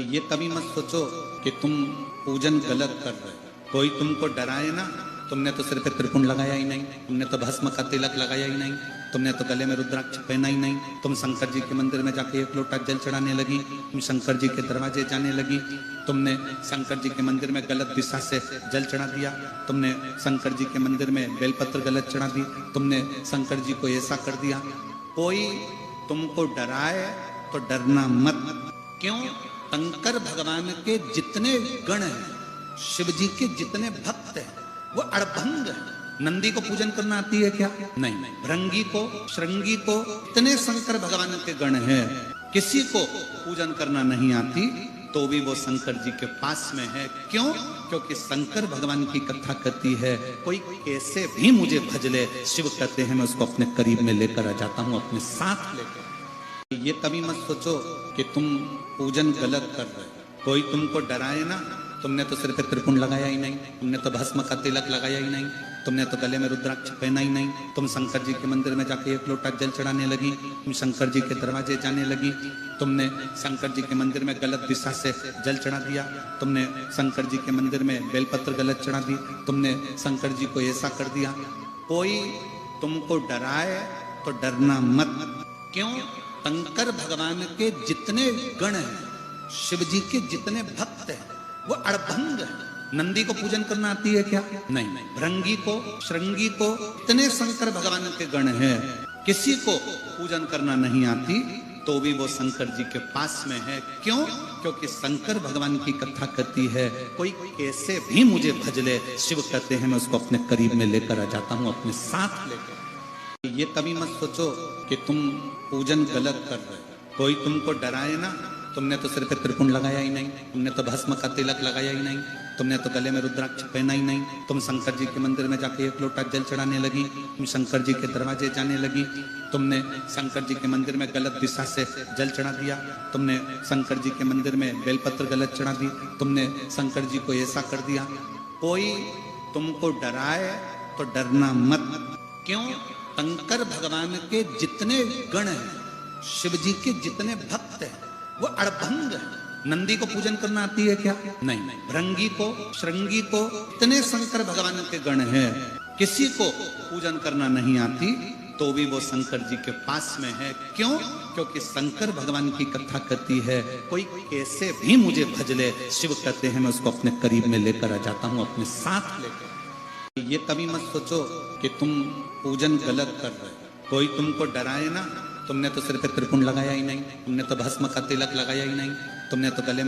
ये कभी मत सोचो कि तुम पूजन गलत कर रहे हो। कोई तुमको डराए ना, तुमने तो सिर पे त्रिपुंड लगाया ही नहीं, तुमने तो भस्म का तिलक लगाया ही नहीं, तुमने तो गले में रुद्राक्ष पहना ही नहीं, तुम शंकर जी के मंदिर में जाके एक लोटा जल चढ़ाने लगी, तुम शंकर जी के दरवाजे जाने लगी, तुमने शंकर जी के मंदिर में गलत दिशा से जल चढ़ा दिया, तुमने शंकर जी के मंदिर में बेलपत्र गलत चढ़ा दी, तुमने शंकर जी को ऐसा कर दिया। कोई तुमको डराए तो डरना मत। क्यों? शंकर भगवान के जितने गण हैं, शिव जी के जितने भक्त हैं, वो अड़भंग है। नंदी को पूजन करना आती है क्या? नहीं। भृंगी को, श्रृंगी को, इतने शंकर भगवान के गण हैं, किसी को पूजन करना नहीं आती, तो भी वो शंकर जी के पास में है। क्यों? क्योंकि शंकर भगवान की कथा करती है, कोई कैसे भी मुझे भज ले, शिव कहते हैं मैं उसको अपने करीब में लेकर आ जाता हूं, अपने साथ लेकर। ये कभी मत सोचो कि तुम पूजन गलत कर रहे हो। कोई तुमको डराए ना, तुमने तो सिर पे त्रिपुंड लगाया ही नहीं, तुमने तो भस्म का तिलक लगाया ही नहीं, तुमने तो गले में रुद्राक्ष पहना ही नहीं, तुम शंकर जी के मंदिर में जाके एक लोटा जल चढ़ाने लगी, तुम शंकर जी के दरवाजे जाने लगी, तुमने शंकर जी के मंदिर में गलत दिशा से जल चढ़ा दिया, तुमने शंकर जी के मंदिर में बेलपत्र गलत चढ़ा दी, तुमने शंकर जी को ऐसा कर दिया। कोई तुमको डराए तो डरना मत। क्यों? शंकर भगवान के जितने गण हैं, शिव जी के जितने भक्त हैं, वो अड़भंग है। नंदी को पूजन करना आती है क्या? नहीं। भृंगी को, श्रृंगी को, इतने शंकर भगवान के गण हैं, किसी को पूजन करना नहीं आती, तो भी वो शंकर जी के पास में है। क्यों? क्योंकि शंकर भगवान की कथा करती है, कोई कैसे भी मुझे भज ले, शिव कहते हैं मैं उसको अपने करीब में लेकर आ जाता हूं, अपने साथ लेकर। ये कभी मत सोचो कि तुम पूजन गलत कर रहे हो। कोई तुमको डराए ना, तुमने तो सिर पे त्रिपुंड लगाया ही नहीं, तुमने तो भस्म का तिलक लगाया ही नहीं, तुमने तो गले में रुद्राक्ष पहना ही नहीं, तुम शंकर जी के मंदिर में जाके एक लोटा जल चढ़ाने लगी, तुम शंकर जी के दरवाजे जाने लगी, तुमने शंकर जी के मंदिर में गलत दिशा से जल चढ़ा दिया, तुमने शंकर जी के मंदिर में बेलपत्र गलत चढ़ा दी, तुमने शंकर जी को ऐसा कर दिया। कोई तुमको डराए तो डरना मत। क्यों? शंकर भगवान के जितने गण हैं, शिव जी के जितने भक्त हैं, वो अड़भंग है। नंदी को पूजन करना आती है क्या? नहीं। भृंगी को, श्रृंगी को, इतने शंकर भगवान के गण हैं, किसी को पूजन करना नहीं आती, तो भी वो शंकर जी के पास में है। क्यों? क्योंकि शंकर भगवान की कथा करती है, कोई कैसे भी मुझे भज ले, शिव कहते हैं मैं उसको अपने करीब में लेकर आ जाता हूं, अपने साथ लेकर। ये कभी मत सोचो कि तुम पूजन गलत कर रहे हो। कोई तुमको डराए ना, तुमने तो सिर पे त्रिपुंड लगाया ही नहीं, तुमने तो भस्म का तिलक लगाया ही नहीं, तुमने तो गले में